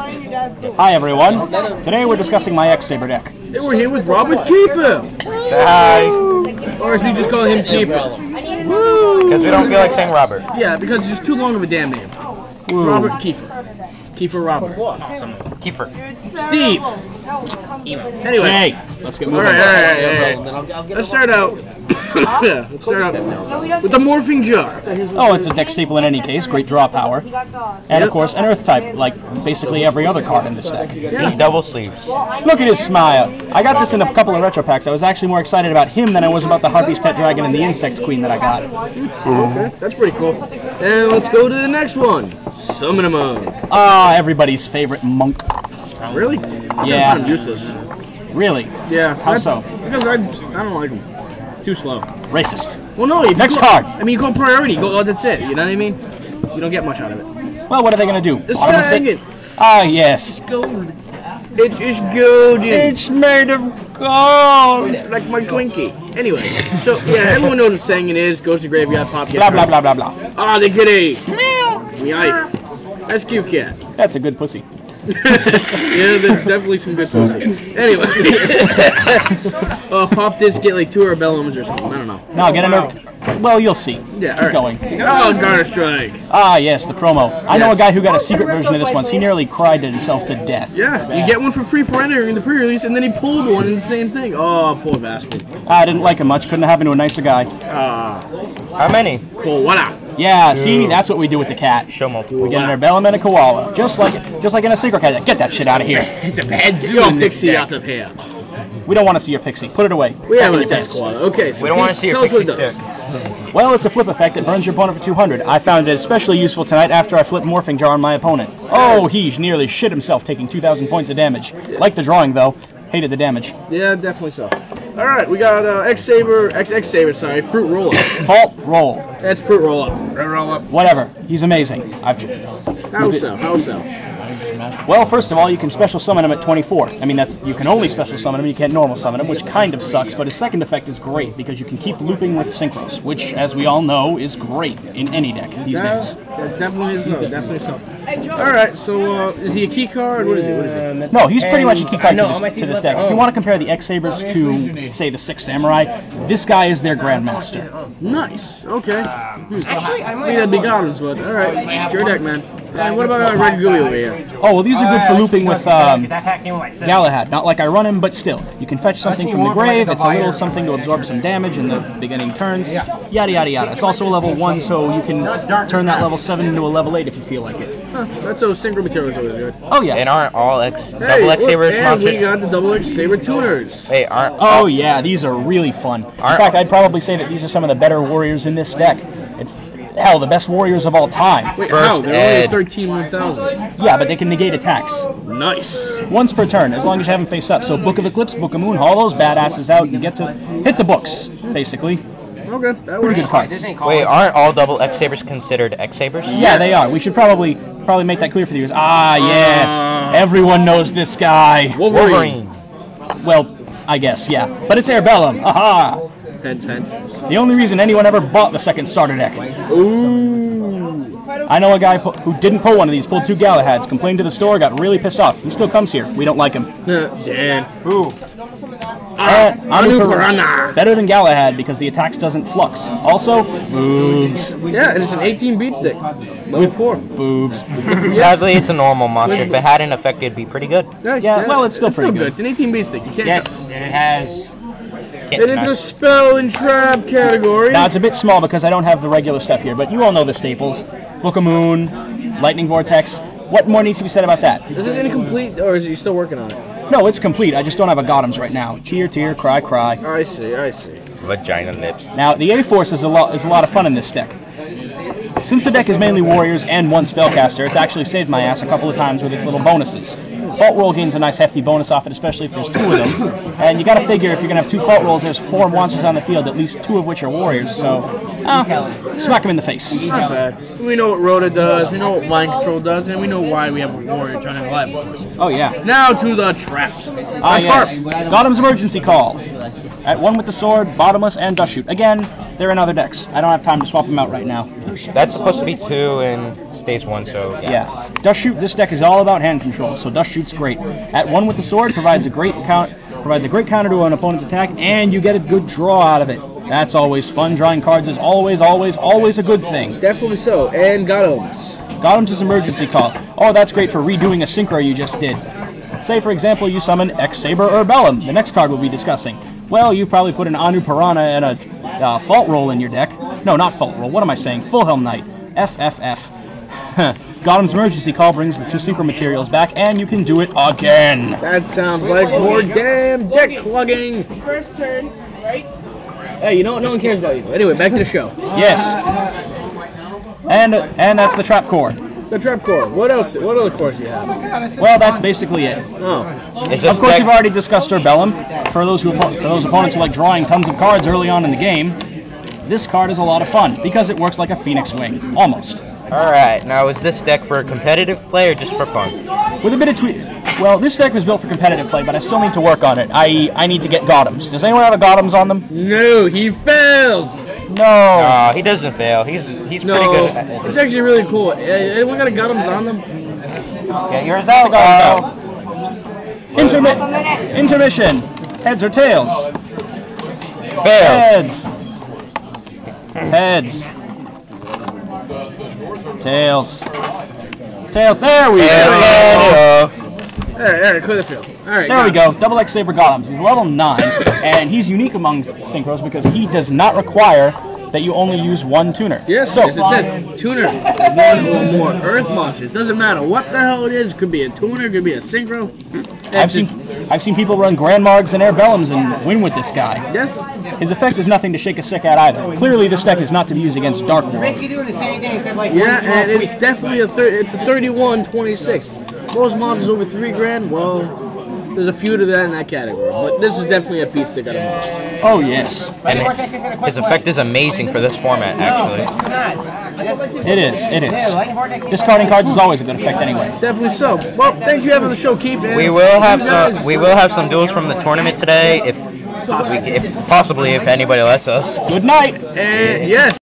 Hi everyone. Today we're discussing my X-Saber deck. Hey, we're here with Robert Kiefer. Say hi. Or as we just call him Kiefer. Because we don't feel like saying Robert. Yeah, because it's just too long of a damn name. Woo. Robert Kiefer. Kiefer Robert. Kiefer. Steve. Anyway. Hey, let's get moving. Alright. Let's start out. Let's start out with the morphing jar. Oh, it's a deck staple in any case. Great draw power. And of course, an Earth type, like basically every other card in this deck. Need double sleeves. Look at his smile. I got this in a couple of retro packs. I was actually more excited about him than I was about the Harpy's Pet Dragon and the Insect Queen that I got. Okay, that's pretty cool. And let's go to the next one. Summon him up. Ah, everybody's favorite monk. Really? Yeah. I'm useless. Really? Yeah. How so? Because I don't like him. Too slow. Racist. Well, no. If Next you go, card. I mean, you go priority. You go, oh, that's it. You know what I mean? You don't get much out of it. Well, what are they going to do? The Bottomless it? second. Ah, yes. Gold. It is golden. It's made of gold. Like my Twinkie. Anyway, so yeah, everyone knows what saying it is. Goes to graveyard, pop, get Blah, blah, blah, blah, blah. Ah, the kitty. Meow. That's cute cat. That's a good pussy. Yeah, there's definitely some good pussy. Anyway. Pop this, get like 2 Arbellums or something. I don't know. No, get another. Well, you'll see. Yeah, Keep going. Oh, Garter Strike. Ah, yes, the promo. I know a guy who got a secret version of this once. He nearly cried himself to death. Yeah, you get one for free for entering the pre-release, and then he pulled one and the same thing. Oh, poor bastard. I didn't like him much. Couldn't have happened to a nicer guy. How many? Cool, voila. Yeah, see, that's what we do with the cat. Show multiple. We get an Arbellum and a Koala, just like in a secret cat. Get that shit out of here. It's a bad zoo. Yo, Pixie out of here. We don't want to see your pixie. Put it away. We have Back in a your desk pants. koala. Okay, so We don't want to see your tell us what pixie it does. stick. Well, it's a flip effect. It burns your opponent for 200. I found it especially useful tonight after I flipped Morphing Jar on my opponent. Oh, he nearly shit himself, taking 2,000 points of damage. Liked the drawing, though. Hated the damage. Yeah, definitely so. All right, we got XX-Saber, sorry, Fruit Roll-Up. Fault roll. That's Fruit Roll-Up. Roll-Up. Whatever. He's amazing. How so? How so? Well, first of all, you can special summon him at 24. I mean, you can only special summon him, you can't normal summon him, which kind of sucks, but his second effect is great because you can keep looping with Synchros, which, as we all know, is great in any deck these days. That definitely is so. Definitely so. All right, so is he a key card? What is he? What is he? No, he's pretty much a key card to this deck. If you want to compare the X-Sabers to, say, the Six Samurai, this guy is their Grandmaster. Nice. Okay. Actually, I might have big gottoms, but all right. It's your deck, man. And what about Red Gooey over here? Oh, well, these are good for looping with Galahad. Not like I run him, but still. You can fetch something from the grave. It's a little something to absorb some damage in the beginning turns. Yada, yada, yada. It's also a level 1, so you can turn that level 7 into a level 8 if you feel like it. That's so synchro material is always good. Oh, yeah. And aren't all double X-Sabers and monsters? we got the double X-Saber tuners. Hey, aren't Oh, yeah. These are really fun. In fact, I'd probably say that these are some of the better warriors in this deck. Hell, the best warriors of all time. Wait, First how? They're Ed. only 13,000. Yeah, but they can negate attacks. Nice. Once per turn, as long as you have them face up. So Book of Eclipse, Book of Moon, haul those badasses out and get to hit the books, basically. Okay, that Pretty works. good cards. Wait, aren't all double X-Sabers considered X-Sabers? Yeah, they are. We should probably make that clear for the viewers. Ah, yes. Everyone knows this guy. Wolverine. Well, I guess, yeah. But it's Arbellum. Aha! Hence. The only reason anyone ever bought the second starter deck. Ooh. I know a guy who didn't pull one of these, pulled 2 Galahads, complained to the store, got really pissed off. He still comes here. We don't like him. Dan. Ooh. Anu Piranha. Better than Galahad because the attacks doesn't flux. Also, boobs. Yeah, and it's an 18 beat stick. Level 4. Boobs. Sadly, it's a normal monster. If it had an effect, it'd be pretty good. Yeah, well, it's still pretty good. It's an 18 beat stick. You can't tell. And it has... And it's a spell and trap category. Now, it's a bit small because I don't have the regular stuff here, but you all know the staples. Book of Moon, Lightning Vortex. What more needs to be said about that? Is this incomplete, or is you still working on it? No, it's complete. I just don't have a Gottoms right now. Tear, tear, cry, cry. I see. Vagina lips. Now, the A-Force is a lot of fun in this deck. Since the deck is mainly warriors and 1 spellcaster, it's actually saved my ass a couple of times with its little bonuses. Fault roll gains a nice hefty bonus off it, especially if there's 2 of them. And you gotta figure if you're gonna have 2 fault rolls, there's 4 monsters on the field, at least 2 of which are warriors, so smack them in the face. Not bad. We know what Rhoda does, we know what Mind Control does, and we know why we have a warrior trying to live, of course. Oh yeah. Now to the traps. Ah yes. Gottoms emergency call. At 1 with the sword, bottomless, and dust shoot. Again, They're in other decks. I don't have time to swap them out right now. That's supposed to be 2 in Stage 1, so Yeah. Dust Shoot, this deck is all about hand control, so Dust Shoot's great. At 1 with the sword, provides a great counter to an opponent's attack, and you get a good draw out of it. That's always fun. Drawing cards is always a good thing. Definitely so. And gottoms. Gottoms is emergency call. Oh, that's great for redoing a synchro you just did. Say, for example, you summon XX-Saber or Bellum, the next card we'll be discussing. Well, you've probably put an Anu Piranha and a Fault Roll in your deck. No, not Fault Roll. What am I saying? Full Helm Knight. FFF. Gottoms emergency call brings the 2 synchro materials back, and you can do it again. That sounds like more damn deck clugging. First turn, right? Hey, you know what? No one cares about you. Anyway, back to the show. Yes. And that's the Trap Core. The trap core. What else? What other cores do you have? Well, that's basically it. Oh, is Of this course, deck, we've already discussed Urbellum. For those opponents who like drawing tons of cards early on in the game, this card is a lot of fun because it works like a Phoenix Wing, almost. Alright, now is this deck for competitive play or just for fun? With a bit of tweak. Well, this deck was built for competitive play, but I still need to work on it. I need to get Gottoms. Does anyone have a Gottoms on them? no, he fails. No. He doesn't fail. He's No, pretty good at it's this. actually really cool. Anyone got a gottoms on them? Get yours out. Intermission. Heads or tails? Fail. Heads. Heads. Tails. Tails. There we go. All right, clear the field. All right, There we go. Double X-Saber Gottoms. He's level 9, and he's unique among synchros because he does not require that you only use 1 tuner. Yes, So, yes, it says tuner, 1 or more earth monsters. It doesn't matter what the hell it is. Could be a tuner, could be a synchro. I've seen people run Grand Margs and Air Bellums and win with this guy. Yes. His effect is nothing to shake a stick at either. Clearly, this deck is not to be used against Dark World. Basically doing the same thing except like Yeah, and it's definitely a 31-26. Most monsters over $3,000. Well, there's a few to that in that category, but this is definitely a piece that got a most. Oh yes, And his effect is amazing for this format, actually. it is. It is. Discarding cards is always a good effect anyway. Definitely so. Well, thank you for having the show, Keith. and We see will you have guys. some duels from the tournament today, if possibly if anybody lets us. Good night. And yes.